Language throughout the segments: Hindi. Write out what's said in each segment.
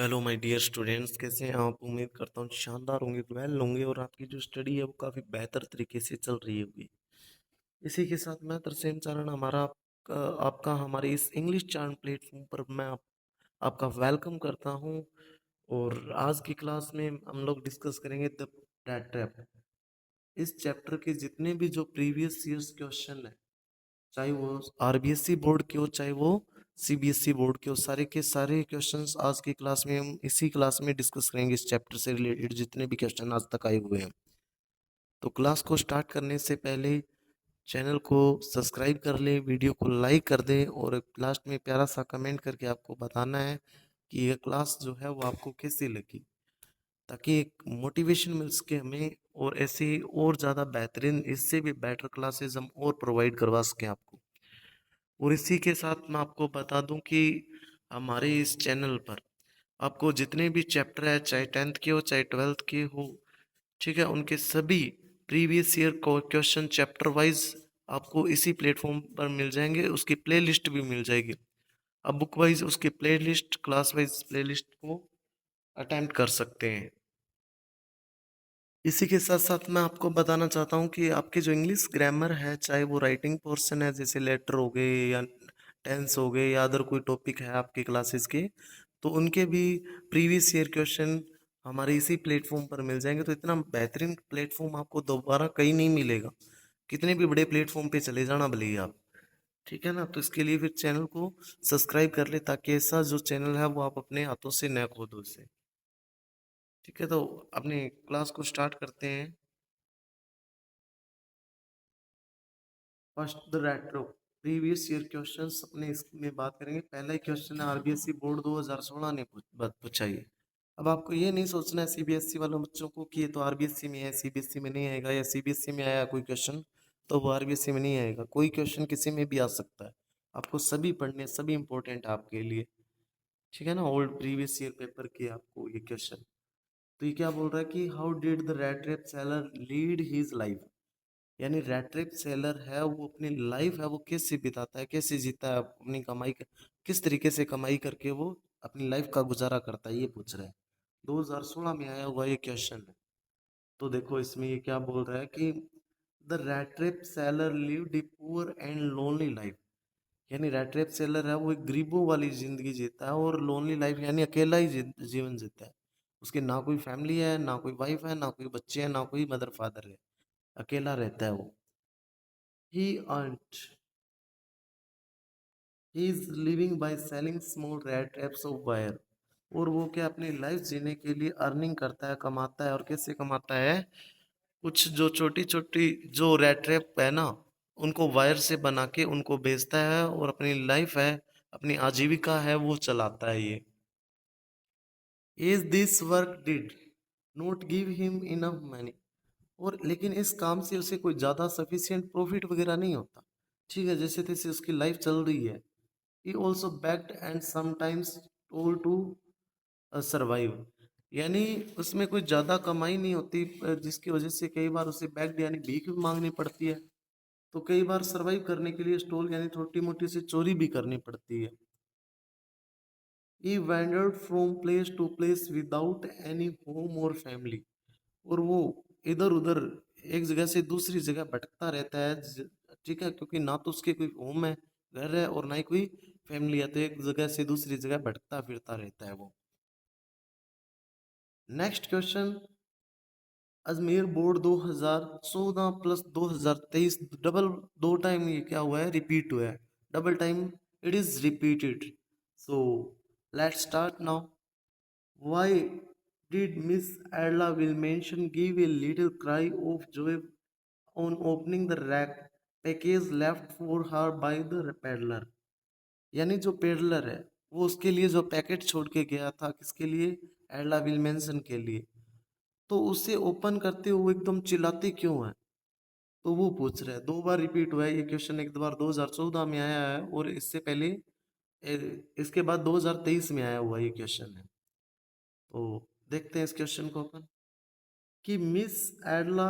हेलो माय डियर स्टूडेंट्स, कैसे हैं आप? उम्मीद करता हूँ शानदार होंगे, वेल होंगे और आपकी जो स्टडी है वो काफ़ी बेहतर तरीके से चल रही होगी। इसी के साथ मैं तरसेम चारण आपका हमारे इस इंग्लिश चैनल प्लेटफॉर्म पर आपका वेलकम करता हूँ। और आज की क्लास में हम लोग डिस्कस करेंगे द डैट ट्रैप। इस चैप्टर के जितने भी जो प्रीवियस ईयर्स क्वेश्चन है, चाहे वो आरबीएसई बोर्ड के हो चाहे वो सीबीएसई बोर्ड के हो, सारे के सारे क्वेश्चंस आज की क्लास में हम इसी क्लास में डिस्कस करेंगे। इस चैप्टर से रिलेटेड जितने भी क्वेश्चन आज तक आए हुए हैं, तो क्लास को स्टार्ट करने से पहले चैनल को सब्सक्राइब कर लें, वीडियो को लाइक कर दें और लास्ट में प्यारा सा कमेंट करके आपको बताना है कि यह क्लास जो है वो आपको कैसी लगी, ताकि एक मोटिवेशन मिल सके हमें और ऐसे ही और ज़्यादा बेहतरीन, इससे भी बेटर क्लासेस हम और प्रोवाइड करवा सकें आपको। और इसी के साथ मैं आपको बता दूं कि हमारे इस चैनल पर आपको जितने भी चैप्टर है, चाहे 10th के हो चाहे 12th के हो, ठीक है, उनके सभी previous year question chapter wise आपको इसी प्लेटफॉर्म पर मिल जाएंगे। उसकी प्लेलिस्ट भी मिल जाएगी। अब बुक वाइज उसकी प्लेलिस्ट, क्लास वाइज प्लेलिस्ट को अटेम्प्ट कर सकते हैं। इसी के साथ साथ मैं आपको बताना चाहता हूँ कि आपके जो इंग्लिश ग्रामर है, चाहे वो राइटिंग पोर्शन है जैसे लेटर हो गए या टेंस हो गए या अदर कोई टॉपिक है आपके क्लासेस के, तो उनके भी प्रीवियस ईयर क्वेश्चन हमारे इसी प्लेटफॉर्म पर मिल जाएंगे। तो इतना बेहतरीन प्लेटफॉर्म आपको दोबारा कहीं नहीं मिलेगा। कितने भी बड़े प्लेटफॉर्म पे चले जाना भले ही आप, ठीक है ना। तो इसके लिए फिर चैनल को सब्सक्राइब कर ले, ताकि ऐसा जो चैनल है वो आप अपने हाथों से न खो दो उसे। ठीक है, तो अपनी क्लास को स्टार्ट करते हैं। First the retro previous year questions अपने इसमें बात करेंगे। पहला ही क्वेश्चन है आरबीएसई बोर्ड 2016 ने पूछा है। अब आपको ये नहीं सोचना है सीबीएसई वालों बच्चों को कि ये तो आरबीएसई में है, सीबीएसई में नहीं आएगा, या सीबीएसई में आया कोई क्वेश्चन तो वो आरबीएसई में नहीं आएगा। कोई क्वेश्चन किसी में भी आ सकता है। आपको सभी पढ़ने, सभी इंपॉर्टेंट है आपके लिए, ठीक है ना। ओल्ड प्रीवियस ईयर पेपर के आपको ये क्वेश्चन। तो ये क्या बोल रहा है कि how did the red rape seller lead his life, यानी रैट सेलर है वो अपनी लाइफ है वो कैसे बिताता है, कैसे जीता है अपनी कमाई किस तरीके से कमाई करके वो अपनी लाइफ का गुजारा करता है, ये पूछ रहा है। 2016 में आया हुआ ये क्वेश्चन है। तो देखो इसमें ये क्या बोल रहा है कि the rat seller lived a poor and lonely life, यानी रैट सेलर है वो एक गरीबों वाली जिंदगी जीता है और लोनली लाइफ यानी अकेला ही जीवन जीता है। उसके ना कोई फैमिली है, ना कोई वाइफ है, ना कोई बच्चे हैं, ना कोई मदर फादर है, अकेला रहता है वो। He earned he is living by selling small rat traps of wire। और वो क्या अपनी लाइफ जीने के लिए अर्निंग करता है, कमाता है। और कैसे कमाता है? कुछ जो छोटी छोटी जो रैट ट्रैप है ना, उनको वायर से बना के उनको बेचता है और अपनी लाइफ है, अपनी आजीविका है वो चलाता है ये। Is this work did not give him enough money, और लेकिन इस काम से उसे कोई ज़्यादा सफिशिएंट प्रॉफिट वगैरह नहीं होता। ठीक है, जैसे तैसे उसकी लाइफ चल रही है। He also begged and sometimes told to survive, यानी उसमें कोई ज़्यादा कमाई नहीं होती, जिसकी वजह से कई बार उसे बेग्ड यानी भीख भी मांगनी पड़ती है। तो कई बार सरवाइव करने के लिए स्टॉल यानी छोटी मोटी सी चोरी भी करनी पड़ती है। ही wandered from place to place without any home or family, और वो इधर उधर एक जगह से दूसरी जगह भटकता रहता है। ठीक है, क्योंकि ना तो उसके कोई होम है, घर है, और ना ही कोई फैमिली है, तो एक जगह से दूसरी जगह भटकता फिरता रहता है वो। Next question, Ajmer board 2014 plus 2023 double, दो टाइम ये क्या हुआ है, रिपीट हुआ है। Double time it is repeated. So let's start now. Why did Miss Adla will mention give a little cry of joy on opening the rack package left for her by the peddler, यानी जो पेडलर है वो उसके लिए जो पैकेट छोड़ के गया था, किसके लिए? एडला विलमेंसन के लिए। तो उसे ओपन करते हुए एकदम चिल्लाते क्यों है? तो वो पूछ रहा है। दो बार रिपीट हुआ है ये क्वेश्चन, एक बार 2014 में आया है और इससे पहले इसके बाद 2023 में आया हुआ ये क्वेश्चन है। तो देखते हैं इस क्वेश्चन को अपन, कि miss एडला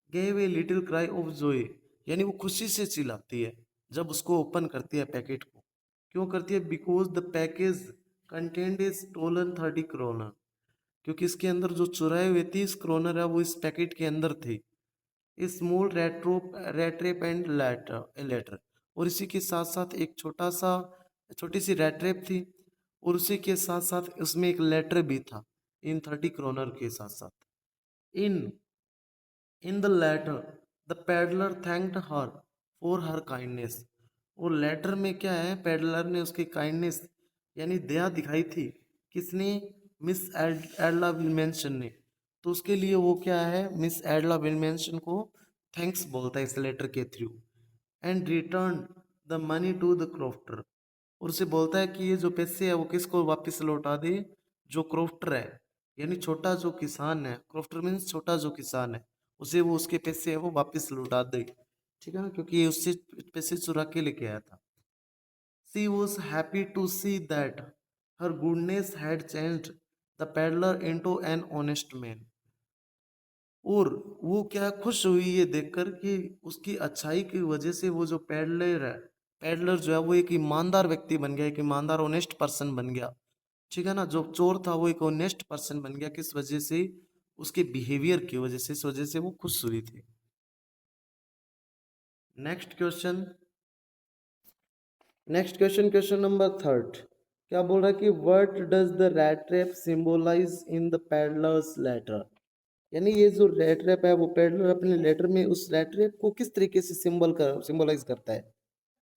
gave a little cry of Joy, यानी वो खुशी से चिल्लाती है जब उसको ओपन करती है पैकेट को। क्यों करती है? Because the package content is stolen 30 क्योंकि इसके अंदर जो चुराए हुए 30 है वो इस पैकेट के अंदर थे। स्मॉल रेट्रेप एंड लेटर, और इसी के साथ साथ एक छोटी सी रेट्रेप थी, और उसी के साथ साथ उसमें एक लेटर भी था इन 30 के साथ साथ। In in the letter the peddler thanked her for her kindness, और लेटर में क्या है, पेडलर ने उसकी काइंडनेस यानी दया दिखाई थी। किसने? मिस एडला विलमेंशन ने। तो उसके लिए वो क्या है, मिस एडला विलमेंशन को थैंक्स बोलता है इस लेटर के through. And return the money to the crofter, और उसे बोलता है कि ये जो पैसे है वो किसको वापस लौटा दे, जो क्रॉफ्टर है, यानी छोटा जो किसान है, क्रॉफ्टर मीन्स छोटा जो किसान है, उसे वो उसके पैसे है वो वापस लौटा दे। ठीक है ना, क्योंकि ये उससे पैसे चुरा के लेके आया था। She was happy to see that her goodness had changed the peddler into an honest man, और वो क्या खुश हुई ये देखकर कि उसकी अच्छाई की वजह से वो जो पैडलर जो है वो एक ईमानदार व्यक्ति बन गया, एक ईमानदार ऑनेस्ट पर्सन बन गया। ठीक है ना, जो चोर था वो एक ऑनेस्ट पर्सन बन गया, किस वजह से? उसके बिहेवियर की वजह से, इस वजह से वो खुश हुई थी। Next question, question number third. क्या बोल रहा है कि what does the rat trap symbolize in the peddler's letter, यानी ये जो रेड रैप है वो पेडलर अपने लेटर में उस रेड रैप को किस तरीके से सिंबलाइज करता है,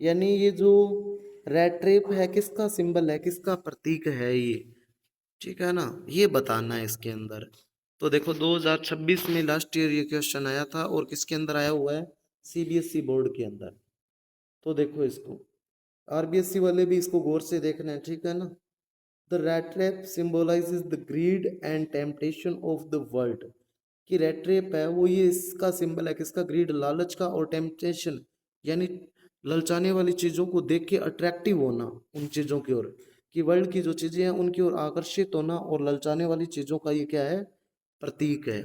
यानी ये जो रेड ट्रैप है किसका सिंबल है, किसका प्रतीक है ये। ठीक है ना, ये बताना है इसके अंदर। तो देखो 2026 में लास्ट ईयर ये क्वेश्चन आया था, और किसके अंदर आया हुआ है? सीबीएसई बोर्ड के अंदर। तो देखो इसको, आरबीएसई वाले भी इसको गौर से देखना है। ठीक है ना, the rat trap symbolises the grid and temptation of the world, कि रेट ट्रैप है वो ये इसका सिंबल है किसका? ग्रीड, लालच का, और टेम्पटेशन यानी ललचाने वाली चीजों को देख के अट्रैक्टिव होना उन चीजों की ओर, कि वर्ल्ड की जो चीजें हैं उनकी ओर आकर्षित होना, और ललचाने वाली चीजों का ये क्या है? प्रतीक है।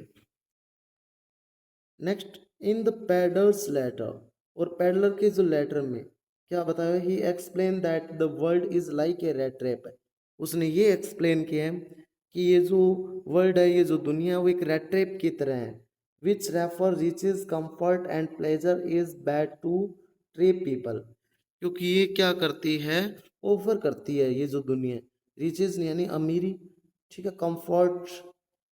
Next, in the peddler's letter, और पैडलर के जो लेटर में क्या बताया? He explain that the world is like a rat trap है, उसने ये एक्सप्लेन किया है कि ये जो वर्ल्ड है, ये जो दुनिया है वो एक रेट ट्रैप की तरह है, which refer riches comfort and pleasure is bait to trap people, क्योंकि ये क्या करती है? ऑफर करती है ये जो दुनिया, रिचेज यानी अमीरी, ठीक है, कंफर्ट,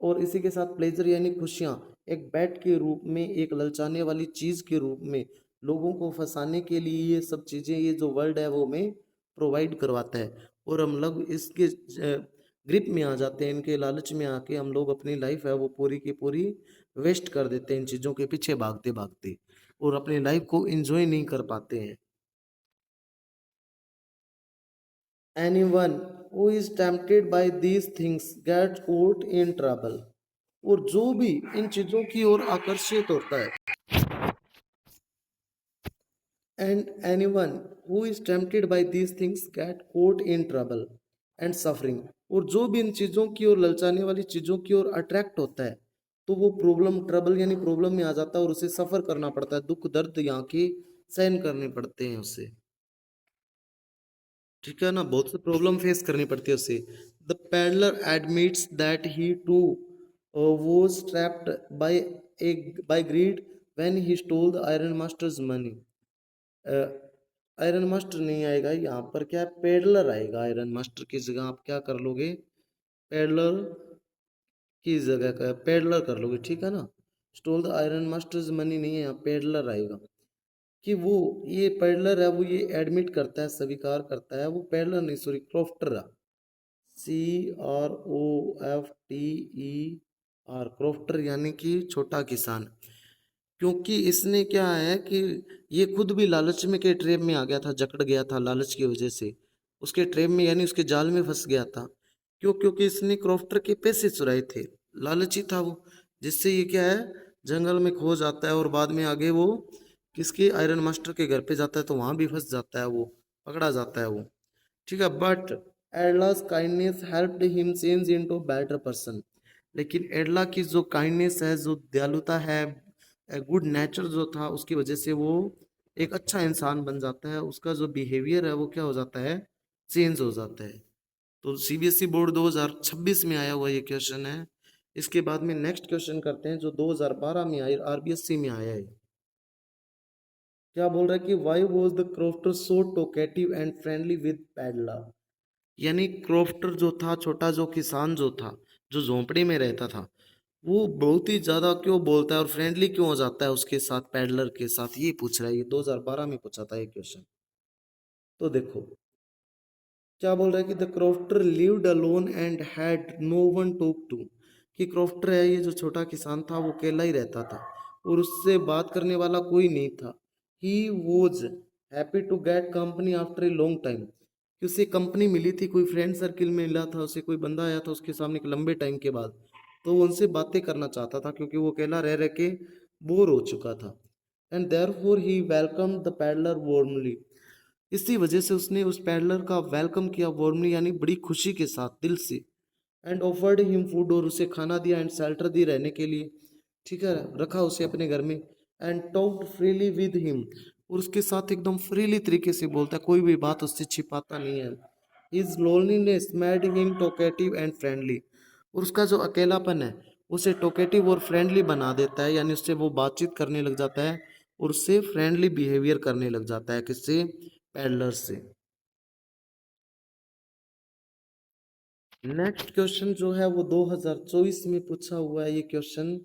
और इसी के साथ प्लेजर यानी खुशियाँ, एक बैट के रूप में, एक ललचाने वाली चीज के रूप में, लोगों को फंसाने के लिए ये सब चीजें, ये जो वर्ल्ड है वो हमें प्रोवाइड करवाता है, और हम लोग इसके ग्रिप में आ जाते हैं, इनके लालच में आके हम लोग अपनी लाइफ है वो पूरी की पूरी वेस्ट कर देते हैं इन चीजों के पीछे भागते भागते, और अपनी लाइफ को एंजॉय नहीं कर पाते हैं। Anyone who is tempted by these things gets caught in trouble, और जो भी इन चीजों की ओर आकर्षित होता है, and anyone who is tempted by these things get caught in trouble and suffering, और जो भी इन चीजों की ओर, ललचाने वाली चीजों की ओर अट्रैक्ट होता है, तो वो प्रॉब्लम, ट्रबल यानी प्रॉब्लम में आ जाता है, और उसे सफर करना पड़ता है, दुख दर्द यहाँ के सहन करने पड़ते हैं उसे। ठीक है ना, बहुत से प्रॉब्लम फेस करनी पड़ती है उसे। The peddler admits that he to was trapped by a by greed when he stole the iron master's money। Iron master नहीं आएगा यहाँ पर, क्या पेडलर आएगा, आयरन मास्टर की जगह आप क्या कर लोगे? पेडलर की जगह का पेडलर कर लोगे। ठीक है ना, stole the iron masters money नहीं है, यहाँ पेडलर आएगा, कि वो ये पेडलर है वो ये एडमिट करता है, स्वीकार करता है, वो पेडलर नहीं, सॉरी, क्रॉफ्टर है, CROFTER, क्रॉफ्टर यानी कि छोटा किसान। क्योंकि इसने क्या है कि ये खुद भी लालच में के ट्रेप में आ गया था, जकड़ गया था लालच की वजह से, उसके ट्रेप में यानी उसके जाल में फंस गया था। क्यों? क्योंकि इसने क्रॉफ्टर के पैसे चुराए थे, लालची था वो, जिससे ये क्या है, जंगल में खो जाता है, और बाद में आगे वो किसके, आयरन मास्टर के घर पे जाता है, तो वहां भी फंस जाता है वो, पकड़ा जाता है वो। ठीक है, but Edla's kindness helped him change into better person, लेकिन एडला की जो काइंडनेस है, जो दयालुता है, गुड नेचर जो था, उसकी वजह से वो एक अच्छा इंसान बन जाता है, उसका जो बिहेवियर है वो क्या हो जाता है? चेंज हो जाता है। तो सीबीएसई बोर्ड 2026 में आया हुआ ये क्वेश्चन है। इसके बाद में नेक्स्ट क्वेश्चन करते हैं जो 2012 में आई आरबीएससी में आया है। क्या बोल रहा है कि why was the crofter so talkative and friendly with peddler. यानी क्रॉफ्टर जो था, छोटा जो किसान जो था, जो झोंपड़ी में रहता था, वो बहुत ही ज्यादा क्यों बोलता है और फ्रेंडली क्यों हो जाता है उसके साथ, पैडलर के साथ, ये पूछ रहा है। ये 2012 में पूछा था ये क्वेश्चन। तो देखो क्या बोल रहा है कि the crofter lived alone and had no one talk to. कि क्रॉफ्टर है ये जो छोटा किसान था वो अकेला ही रहता था और उससे बात करने वाला कोई नहीं था। He was happy to get company after a long time. कि उसे कंपनी मिली थी, कोई फ्रेंड सर्किल में मिला था उसे, कोई बंदा आया था उसके सामने एक लंबे टाइम के बाद, तो वो उनसे बातें करना चाहता था क्योंकि वो अकेला रह रह के बोर हो चुका था। And therefore he welcome the peddler warmly. इसी वजह से उसने उस पैडलर का वेलकम किया वार्मली, यानी बड़ी खुशी के साथ, दिल से। एंड ऑफर्ड हिम फूड, और उसे खाना दिया, एंड शेल्टर दी रहने के लिए, ठीक है, रखा उसे अपने घर में। And talked freely with him, और उसके साथ एकदम फ्रीली तरीके से बोलता है, कोई भी बात उससे छिपाता नहीं है। His loneliness made him talkative and friendly. और उसका जो अकेलापन है उसे टॉकेटिव और फ्रेंडली बना देता है, यानी उससे वो बातचीत करने लग जाता है और उससे फ्रेंडली बिहेवियर करने लग जाता है। किससे? पैडलर से। नेक्स्ट क्वेश्चन जो है वो 2024 में पूछा हुआ है ये क्वेश्चन,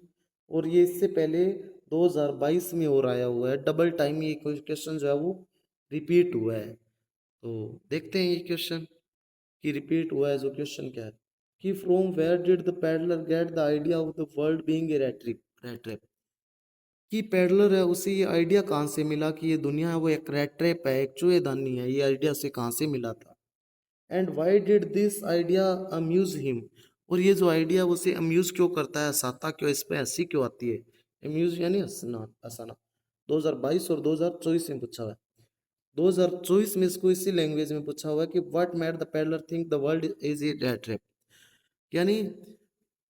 और ये इससे पहले 2022 में और आया हुआ है। डबल टाइम ये क्वेश्चन जो है वो रिपीट हुआ है। तो देखते हैं ये क्वेश्चन कि रिपीट हुआ है जो क्वेश्चन क्या है। कि from where did the peddler get the idea of the world being a rat trap. कि पैडलर है उसे ये आइडिया कहाँ से मिला कि ये दुनिया है वो एक रैट ट्रैप है, एक चूहेदानी है, ये आइडिया उसे कहाँ से मिला था। And why did this idea amuse him. और ये जो आइडिया उसे अम्यूज क्यों करता है, हंसाता क्यों, इस पे हंसी क्यों आती है। अम्यूज यानी हंसना, हंसाना। 2022 और 2024 में पूछा हुआ है। 2024 में इसको इसी लैंग्वेज में पूछा हुआ है कि what made the peddler think the world is a rat trap. यानी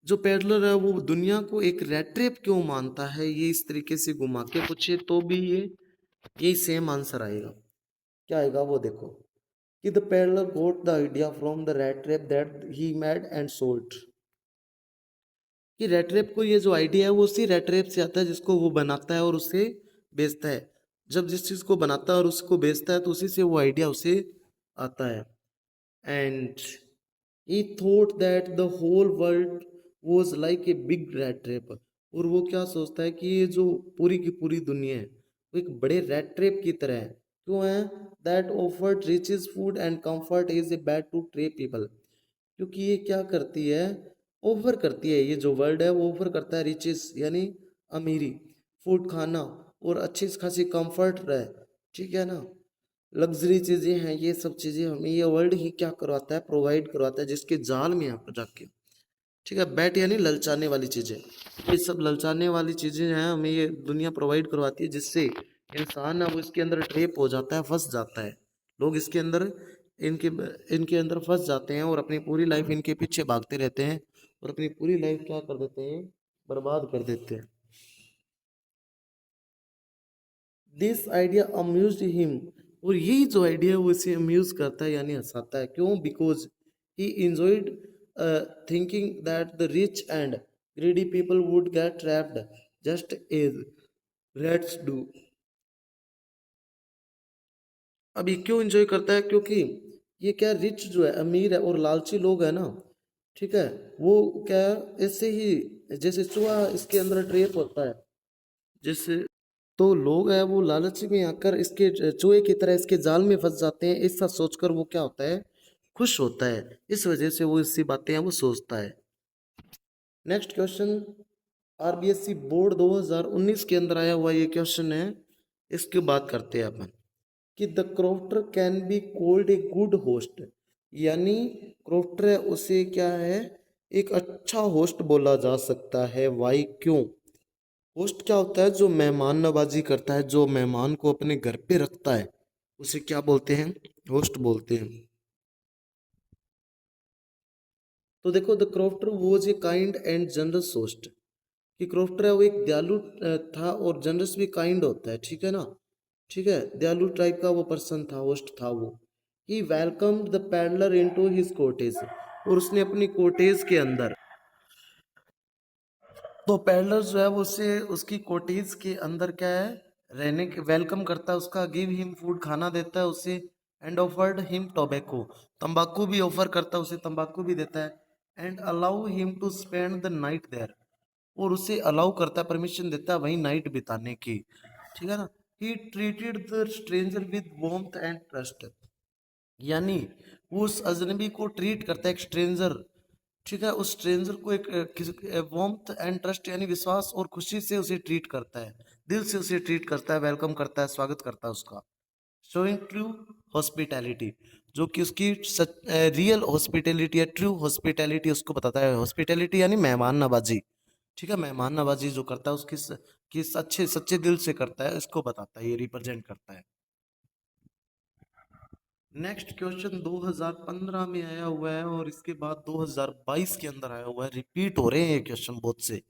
जो पेडलर है वो दुनिया को एक रेट ट्रैप क्यों मानता है, ये इस तरीके से घुमा के पूछे तो भी ये यही सेम आंसर आएगा। क्या आएगा वो देखो। कि the peddler got the idea from the rat trap that he made and sold। कि rat trap को ये जो आइडिया है वो उसी rat trap से आता है जिसको वो बनाता है और उसे बेचता है। जब जिस चीज को बनाता है और उसको बेचता है तो उसी से वो आइडिया उसे आता है। And he thought that the whole world was like a big rat trap। और वो क्या सोचता है कि ये जो पूरी की पूरी दुनिया है वो एक बड़े रैट ट्रैप की तरह है। क्यों है? that offered riches food and comfort is a bad to trap people। क्योंकि ये क्या करती है, ऑफर करती है, ये जो वर्ल्ड है वो ऑफर करता है रिचेस यानी अमीरी, फूड खाना, और अच्छी खासी कंफर्ट रहे, ठीक है ना, लग्जरी चीजें हैं, ये सब चीजें हमें ये वर्ल्ड ही क्या करवाता है, प्रोवाइड करवाता है, जिसके जाल में आप जाके, ठीक है, बैट यानी ललचाने वाली चीजें, ये सब ललचाने वाली चीजें हैं हमें ये दुनिया प्रोवाइड करवाती है, जिससे इंसान है वो इसके अंदर ट्रेप हो जाता है, फंस जाता है। लोग इसके अंदर इनके इनके अंदर फंस जाते हैं और अपनी पूरी लाइफ इनके पीछे भागते रहते हैं और अपनी पूरी लाइफ क्या कर देते हैं, बर्बाद कर देते हैं। This idea amuse him. और यही जो आइडिया है वो इसे अम्यूज करता है यानी हंसाता है। क्यों? Because he enjoyed thinking that the rich and greedy people would get trapped just as rats do. अब ये क्यों एंजॉय करता है? क्योंकि ये क्या, रिच जो है, अमीर है और लालची लोग है ना, ठीक है, वो क्या है, ऐसे ही जैसे चूहा इसके अंदर ट्रैप होता है, जैसे, तो लोग हैं वो लालच में आकर इसके चूहे की तरह इसके जाल में फंस जाते हैं। ऐसा सोचकर वो क्या होता है, खुश होता है, इस वजह से वो इसी बातें हैं वो सोचता है। नेक्स्ट क्वेश्चन आरबीएससी बोर्ड 2019 के अंदर आया हुआ ये क्वेश्चन है, इसकी बात करते हैं अपन। कि the crofter can be called a good host. यानी क्रॉफ्टर है उसे क्या है, एक अच्छा होस्ट बोला जा सकता है। वाई, क्यों? होस्ट क्या होता है? जो मेहमान नवाजी करता है, जो मेहमान को अपने घर पे रखता है, उसे क्या बोलते हैं? होस्ट बोलते हैं। तो देखो, the crofter was a kind and generous host. कि क्रॉफ्टर है वो एक दयालु था और जनरस भी काइंड होता है, ठीक है ना, ठीक है, दयालु टाइप का वो पर्सन था, होस्ट था वो। He welcomed the peddler into his cottage, और उसने अपनी कोटेज के अंदर, तो पैडलर जो है वो उसे उसकी कोटेज के अंदर क्या है, रहने के वेलकम करता है उसका, गिव हिम फूड, खाना देता है उसे, एंड ऑफर्ड हिम टोबैको, तंबाकू भी ऑफर करता है उसे, तंबाकू भी देता है, and allow him to spend the night there, और उसे अलाउ करता है, परमिशन देता है वहीं नाइट बिताने की, ठीक है ना। He treated the stranger with warmth and trust, यानी वो उस अजनबी को ट्रीट करता है, एक स्ट्रेंजर, ठीक है, उस स्ट्रेंजर को एक वार्मथ एंड ट्रस्ट यानी विश्वास और खुशी से उसे ट्रीट करता है, दिल से उसे ट्रीट करता है, वेलकम करता है, स्वागत करता है उसका, शोइंग ट्रू हॉस्पिटैलिटी, जो कि उसकी रियल हॉस्पिटैलिटी है, ट्रू हॉस्पिटैलिटी उसको बताता है, हॉस्पिटैलिटी यानी मेहमान नवाजी, ठीक है, मेहमान नवाजी जो करता है उसकी किस अच्छे सच्चे दिल से करता है, इसको बताता है, ये रिप्रेजेंट करता है। नेक्स्ट क्वेश्चन 2015 में आया हुआ है और इसके बाद 2022 के अंदर आया हुआ है, रिपीट हो रहे हैं ये क्वेश्चन बहुत से,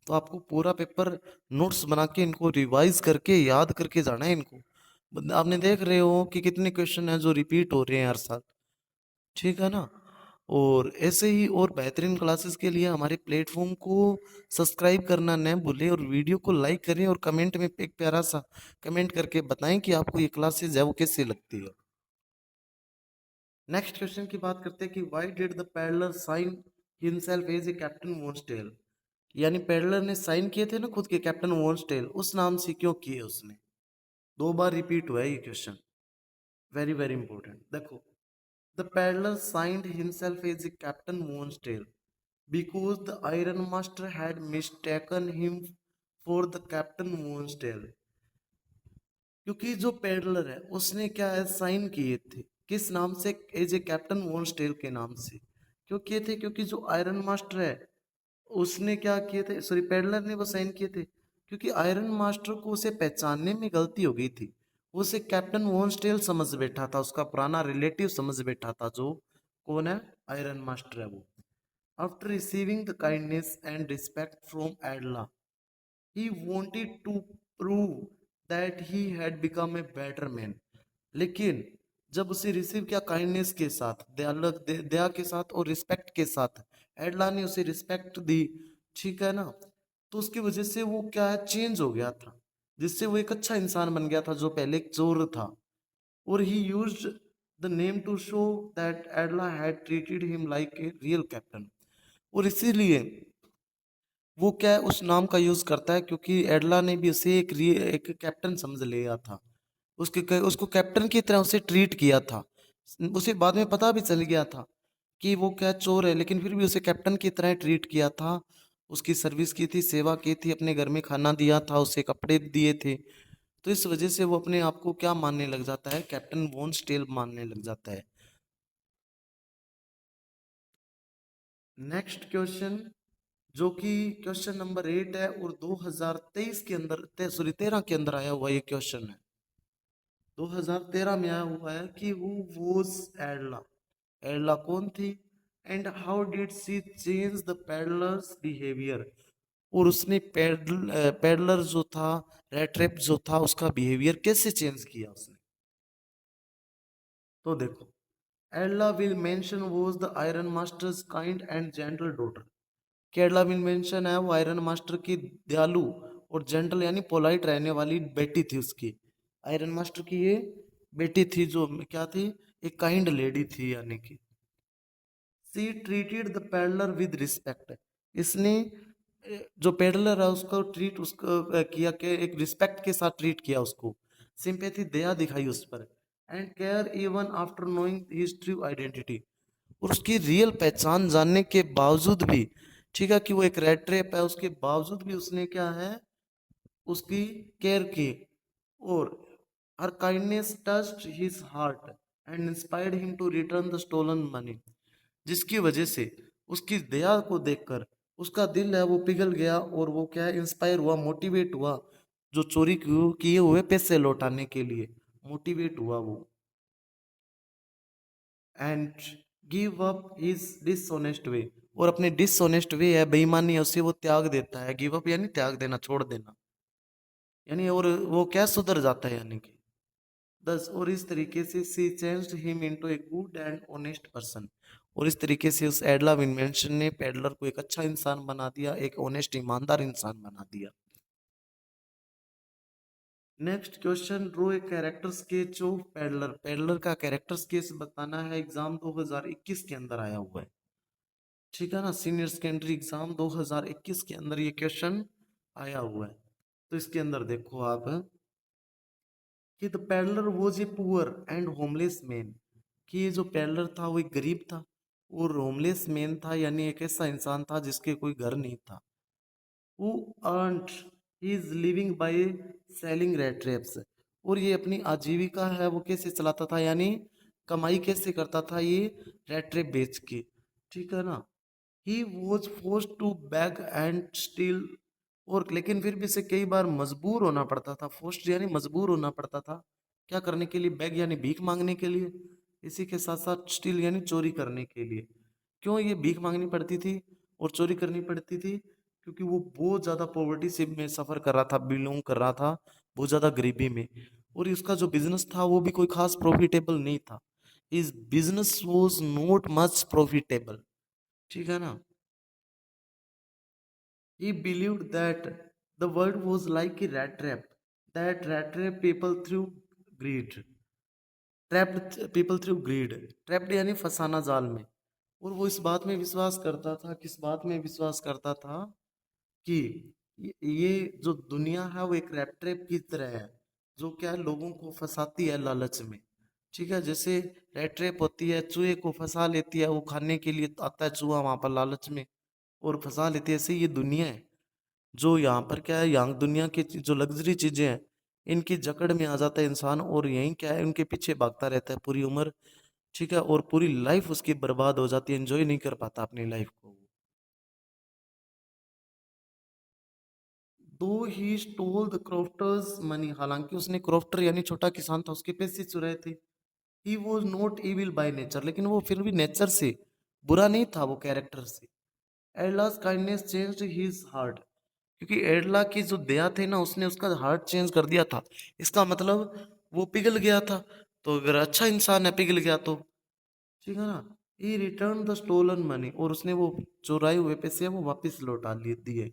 तो आपको पूरा पेपर नोट्स बना के इनको रिवाइज करके याद करके जाना है इनको, आपने देख रहे हो कि कितने क्वेश्चन हैं जो रिपीट हो रहे हैं हर साल, ठीक है ना। और ऐसे ही और बेहतरीन क्लासेस के लिए हमारे प्लेटफॉर्म को सब्सक्राइब करना न भूलें, और वीडियो को लाइक करें, और कमेंट में एक प्यारा सा कमेंट करके बताएं कि आपको ये क्लासेस है वो कैसी लगती है। नेक्स्ट क्वेश्चन की बात करते हैं कि why did the peddler sign himself as a captain von Stahle, यानी पैडलर ने साइन किए थे ना खुद के कैप्टन वॉन्सटेल, उस नाम से क्यों किए उसने, दो बार रिपीट हुआ है ये क्वेश्चन, वेरी वेरी इंपॉर्टेंट। देखो, the peddler signed himself as a captain von Stahle because the iron master had mistaken him for the captain वॉन्सटेल, क्योंकि जो पेडलर है उसने क्या है साइन किए थे, किस नाम से, एज ए कैप्टन वॉन्सटेल के नाम से, क्यों किए थे, क्योंकि जो आयरन मास्टर है उसने क्या किए थे, सॉरी पेडलर ने वो साइन किए थे, क्योंकि आयरन मास्टर को उसे पहचानने में गलती हो गई थी, वो उसे कैप्टन वॉन्सटेल समझ बैठा था, उसका पुराना रिलेटिव समझ बैठा था, जो कौन है, आयरन मास्टर है वो। After receiving the kindness and respect from एडला, he wanted to prove that he had become a better man, लेकिन जब उसे रिसीव किया काइंडनेस के साथ, दया के साथ और रिस्पेक्ट के साथ, एडला ने उसे रिस्पेक्ट दी, ठीक है ना, तो उसकी वजह से वो क्या है चेंज हो गया था, जिससे वो एक अच्छा इंसान बन गया था जो पहले एक चोर था, और he used the name to show that Edla had treated him like a real captain, और इसीलिए वो क्या है उस नाम का यूज करता है, क्योंकि एडला ने भी उसे एक कैप्टन समझ लिया था, उसको कैप्टन की तरह उसे ट्रीट किया था, उसे बाद में पता भी चल गया था कि वो क्या चोर है, लेकिन फिर भी उसे कैप्टन की तरह ट्रीट किया था, उसकी सर्विस की थी, सेवा की थी, अपने घर में खाना दिया था, उसे कपड़े दिए थे, तो इस वजह से वो अपने आप को क्या मानने लग जाता है, कैप्टन वॉन स्टेल मानने लग जाता है। नेक्स्ट क्वेश्चन, जो कि क्वेश्चन नंबर 8 है और 2023 के अंदर, सॉरी 13 के अंदर आया हुआ ये क्वेश्चन है, 2013 में आया हुआ है कि हु वॉज एडला, एडला कौन थी, and how did she change the peddler's behaviour, और उसने पेडलर जो था, रेड ट्रैप जो था, उसका बिहेवियर कैसे चेंज किया उसने, तो देखो, Edla Willmansson was the iron master's kind and gentle daughter, केरला विल मेंशन है वो आयरन मास्टर की दयालु और जेंटल यानी पोलाइट रहने वाली बेटी थी उसकी, आयरन मास्टर की ये बेटी थी जो क्या थी, एक काइंड लेडी थी, यानी कि she treated the peddler with respect, इसने जो पेडलर है उसको ट्रीट उसको किया कि एक रिस्पेक्ट के साथ ट्रीट किया उसको, सिंपैथी दया दिखाई उस पर, and care even after knowing his true identity, और उसकी रियल पहचान जानने के बावजूद भी, ठीक है, कि वो एक रेड ट्रेप है, उसके बावजूद भी उसने क्या है उसकी केयर की, और her kindness touched his heart and inspired him to return the stolen money, जिसकी वजह से उसकी दया को देखकर उसका दिल है वो पिघल गया, और वो क्या है इंस्पायर हुआ, मोटिवेट हुआ, जो चोरी किए हुए पैसे लौटाने के लिए मोटिवेट हुआ वो, and give up his dishonest way, और अपने डिसऑनेस्ट वे है, बेईमानी है, उसे वो त्याग देता है, गिव अप यानी त्याग देना, छोड़ देना, यानी और वो क्या सुधर जाता है, यानी कि दस और इस तरीके से she changed him into a good and honest person. और इस तरीके से उस एडला इन्वेंशन ने पेडलर को एक अच्छा इंसान बना दिया, एक ऑनेस्ट ईमानदार इंसान बना दिया। Next question, draw a character sketch of peddler. Peddler का कैरेक्टर स्केच बताना है, एग्जाम 2021 के अंदर आया हुआ है। ठीक है ना, सीनियर सेकेंडरी एग्जाम 2021 के अंदर ये क्वेश्चन आया हुआ है। तो इसके अंदर देखो आप कि the peddler was a poor and homeless man, कि ये जो पेडलर था वो एक गरीब था और होमलेस मैन था, यानी एक ऐसा इंसान था जिसके कोई घर नहीं था। who earned his living by selling rat traps, और ये अपनी आजीविका है वो कैसे चलाता था, यानी कमाई कैसे करता था ये रेट ट्रैप बेच के। ठीक है ना, he was force to beg and steal, और लेकिन फिर भी इसे कई बार मजबूर होना पड़ता था, फोर्स्ड यानी मजबूर होना पड़ता था क्या करने के लिए, बैग यानी भीख मांगने के लिए, इसी के साथ साथ स्टील यानी चोरी करने के लिए। क्यों ये भीख मांगनी पड़ती थी और चोरी करनी पड़ती थी, क्योंकि वो बहुत ज्यादा पॉवर्टी से में सफर कर रहा था, बिलोंग कर रहा था बहुत ज्यादा गरीबी में, और इसका जो बिजनेस था वो भी कोई खास प्रॉफिटेबल नहीं था। इस business was not much profitable. ठीक है ना, he believed that the world was like a rat trap, that rat trap people through greed, trapped people through greed, trapped यानी फंसाना जाल में। और वो इस बात में विश्वास करता था, किस बात में विश्वास करता था कि ये जो दुनिया है वो एक रैट ट्रैप की तरह है, जो क्या है लोगों को फंसाती है लालच में। ठीक है, जैसे रैट ट्रैप होती है, चूहे को फंसा लेती है, वो खाने के लिए आता है चूहा वहां पर लालच में और फंसा लेती है, ऐसे ये दुनिया है जो यहाँ पर क्या है, यहाँ दुनिया की जो लग्जरी चीजें हैं इनकी जकड़ में आ जाता है इंसान, और यही क्या है उनके पीछे भागता रहता है पूरी उम्र। ठीक है, और पूरी लाइफ उसकी बर्बाद हो जाती है, एंजॉय नहीं कर पाता अपनी लाइफ को। दो ही स्टोल द क्रॉफ्टर्स मनी, हालांकि उसने क्रॉफ्टर यानी छोटा किसान था उसके पैसे चुराए थे। He was not evil by nature, लेकिन वो फिर भी नेचर से बुरा नहीं था, वो कैरेक्टर से। एडलास काइंडनेस चेंज्ड हिज हार्ट, क्योंकि एडला की जो दया थी ना उसने उसका हार्ट चेंज कर दिया था। इसका मतलब वो पिघल गया था, तो अगर अच्छा इंसान है पिघल गया तो। ठीक है ना, ही रिटर्न द स्टोलन मनी, और उसने वो चुराए हुए पैसे वो वापस लौटा लिए दिए।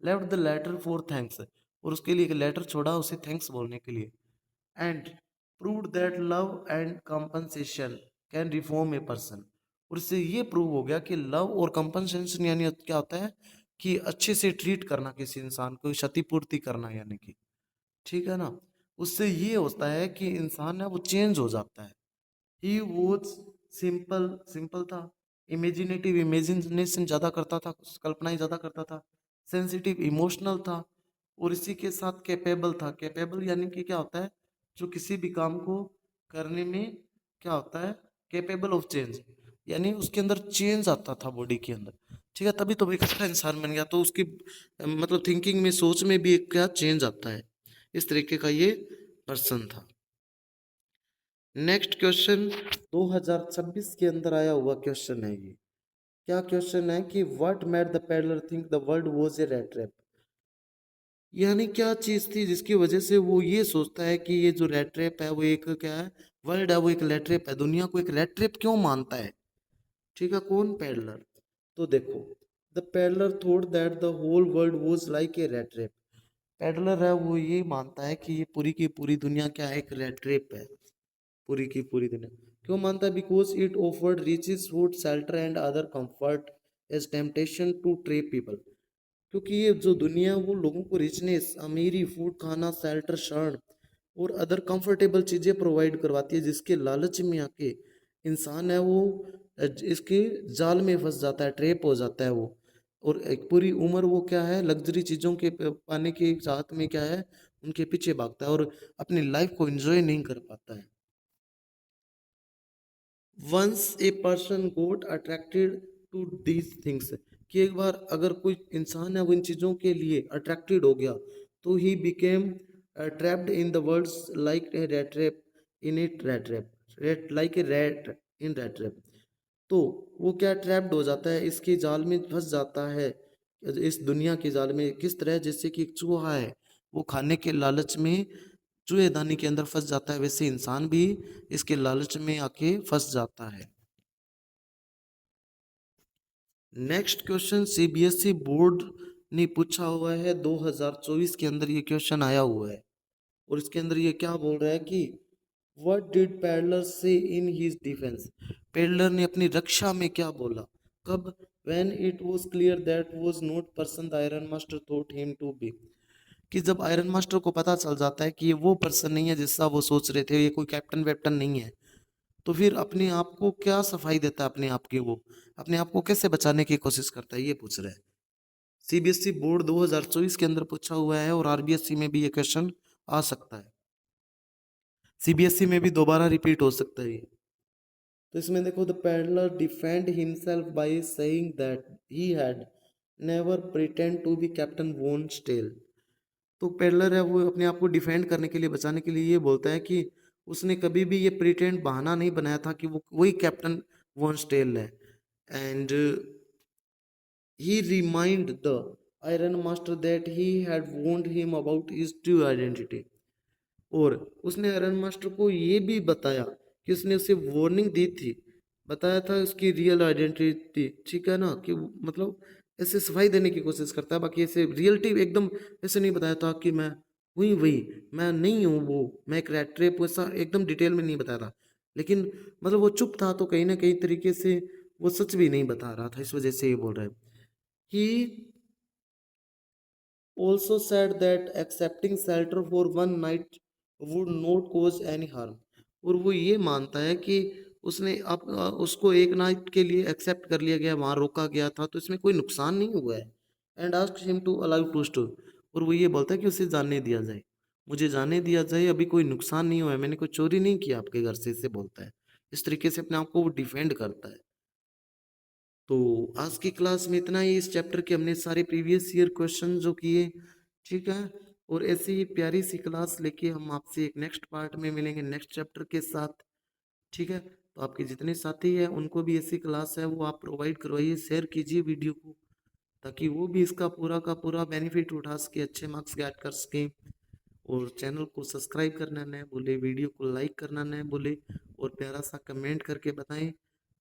Left the letter for thanks, और उसके लिए एक लेटर छोड़ा उसे थैंक्स बोलने के लिए। And prove that love and compensation can reform a person, और इससे ये प्रूव हो गया कि लव और कंपनसेशन यानी क्या होता है कि अच्छे से ट्रीट करना किसी इंसान को, क्षतिपूर्ति करना यानी कि। ठीक है ना, उससे ये होता है कि इंसान है वो चेंज हो जाता है। ही वॉज सिंपल, सिंपल था। इमेजिनेटिव, इमेजिनेशन ज्यादा करता था, कल्पनाएं ज्यादा करता था। सेंसिटिव, इमोशनल था। और इसी के साथ कैपेबल था। कैपेबल यानी कि क्या होता है, जो किसी भी काम को करने में क्या होता है, कैपेबल ऑफ चेंज, यानी उसके अंदर चेंज आता था बॉडी के अंदर। ठीक है, तभी तो वो एक अच्छा इंसान बन गया, तो उसकी मतलब थिंकिंग में, सोच में भी एक क्या चेंज आता है। इस तरीके का ये पर्सन था। नेक्स्ट क्वेश्चन 2026 के अंदर आया हुआ क्वेश्चन है ये। क्या क्वेश्चन है कि what made the peddler think the world was a rat trap, यानी क्या चीज थी जिसकी वजह से वो ये सोचता है कि ये जो रैट ट्रैप है वो एक क्या है, वर्ल्ड है वो एक रैट ट्रैप है, दुनिया को एक रैट ट्रैप क्यों मानता है। ठीक है, कौन, पेडलर। तो देखो, the peddler thought that the whole world was like a rat trap, peddler है वो ये मानता है कि ये पूरी की पूरी दुनिया क्या है, एक रैट ट्रैप है, पूरी की पूरी दुनिया। क्यों मानता है, because it offered riches food shelter and other comfort as temptation to trap people, क्योंकि ये जो दुनिया वो लोगों को रिचनेस, अमीरी, फूड, खाना, शेल्टर, शरण और अदर कंफर्टेबल चीजें प्रोवाइड करवाती है, जिसके लालच में आके इंसान है वो इसके जाल में फंस जाता है, ट्रेप हो जाता है वो। और एक पूरी उम्र वो क्या है, लग्जरी चीजों के पाने के साथ में क्या है, उनके पीछे भागता है और अपनी लाइफ को एंजॉय नहीं कर पाता है। Once a person got attracted to these things, कि एक बार अगर कोई इंसान है वो इन चीजों के लिए अट्रैक्टेड हो गया, तो he became trapped in the words like a rat trap in it rat trap, rat like a rat in rat trap. तो वो क्या, ट्रैप्ड हो जाता है, इसके जाल में फंस जाता है, इस दुनिया के जाल में, किस तरह, जैसे कि एक चूहा है वो खाने के लालच में चूहेदानी के अंदर फंस जाता है, वैसे इंसान भी इसके लालच में आके फंस जाता है। नेक्स्ट क्वेश्चन सीबीएसई बोर्ड ने पूछा हुआ है, 2024 के अंदर ये क्वेश्चन आया हुआ है और इसके अंदर ये क्या बोल रहा है कि व्हाट डिड पेडलर से इन हिज डिफेंस। पेडलर ने अपनी रक्षा में क्या बोला, कब, when it was clear that was not person the iron master thought him to be, कि जब आयरन मास्टर को पता चल जाता है कि ये वो पर्सन नहीं है जिसका वो सोच रहे थे, ये कोई कैप्टन वैप्टन नहीं है, तो फिर अपने आप को क्या सफाई देता है, अपने आप की वो अपने आप को कैसे बचाने की कोशिश करता है, ये पूछ रहा है। सीबीएसई बोर्ड 2024 के अंदर पूछा हुआ है और आरबीएसई में भी ये क्वेश्चन आ सकता है, सीबीएसई में भी दोबारा रिपीट हो सकता है। तो इसमें देखो, the peddler defend himself by saying that he had never pretend to be captain von Stahl. तो पेडलर है वो अपने आप को डिफेंड करने के लिए, बचाने के लिए ये बोलता है कि उसने कभी भी ये प्रिटेंड बहाना नहीं बनाया था कि वो वही कैप्टन वॉन स्टेल है। And he remind the iron master that he had warned him about his true identity. और उसने आयरन मास्टर को ये भी बताया कि उसने उसे वार्निंग दी थी, बताया था उसकी रियल आइडेंटिटी, ठीक है ना, कि मतलब ऐसे सफाई देने की कोशिश करता है, बाकी ऐसे रियलिटी एकदम ऐसे नहीं बताया था कि मैं हुई वही, मैं नहीं हूँ वो, मैं एक रैट ट्रैप, वैसा एकदम डिटेल में नहीं बताया था। लेकिन मतलब वो चुप था तो कहीं ना कहीं तरीके से वो सच भी नहीं बता रहा था, इस वजह से ये बोल रहा है। ही also said that accepting shelter for one night would not cause any harm। और वो ये मानता है कि उसने अब उसको एक नाइट के लिए एक्सेप्ट कर लिया गया, वहाँ रोका गया था, तो इसमें कोई नुकसान नहीं हुआ है। And ask him to allow to store. और वो ये बोलता है कि उसे जाने दिया जाए, मुझे जाने दिया जाए, अभी कोई नुकसान नहीं हुआ है, मैंने कोई चोरी नहीं किया आपके घर से, इसे बोलता है। इस तरीके से अपने आप को वो डिफेंड करता है। तो आज की क्लास में इतना ही, इस चैप्टर के हमने सारे प्रीवियस ईयर क्वेश्चन जो किए, ठीक है। और ऐसी ही प्यारी सी क्लास लेके हम आपसे एक नेक्स्ट पार्ट में मिलेंगे नेक्स्ट चैप्टर के साथ, ठीक है। तो आपके जितने साथी हैं उनको भी ऐसी क्लास है वो आप प्रोवाइड करवाइए, शेयर कीजिए वीडियो को, ताकि वो भी इसका पूरा का पूरा बेनिफिट उठा सके, अच्छे मार्क्स गेट कर सके। और चैनल को सब्सक्राइब करना न भूले, वीडियो को लाइक करना न भूले, और प्यारा सा कमेंट करके बताएं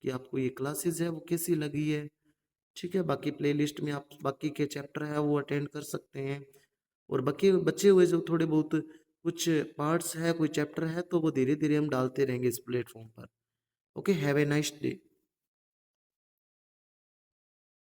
कि आपको ये क्लासेस है वो कैसी लगी है, ठीक है। बाकी प्लेलिस्ट में आप बाकी के चैप्टर है वो अटेंड कर सकते हैं, और बाकी बचे हुए जो थोड़े बहुत कुछ पार्ट्स है, कोई चैप्टर है, तो वो धीरे धीरे हम डालते रहेंगे इस प्लेटफॉर्म पर। Okay, have a nice day.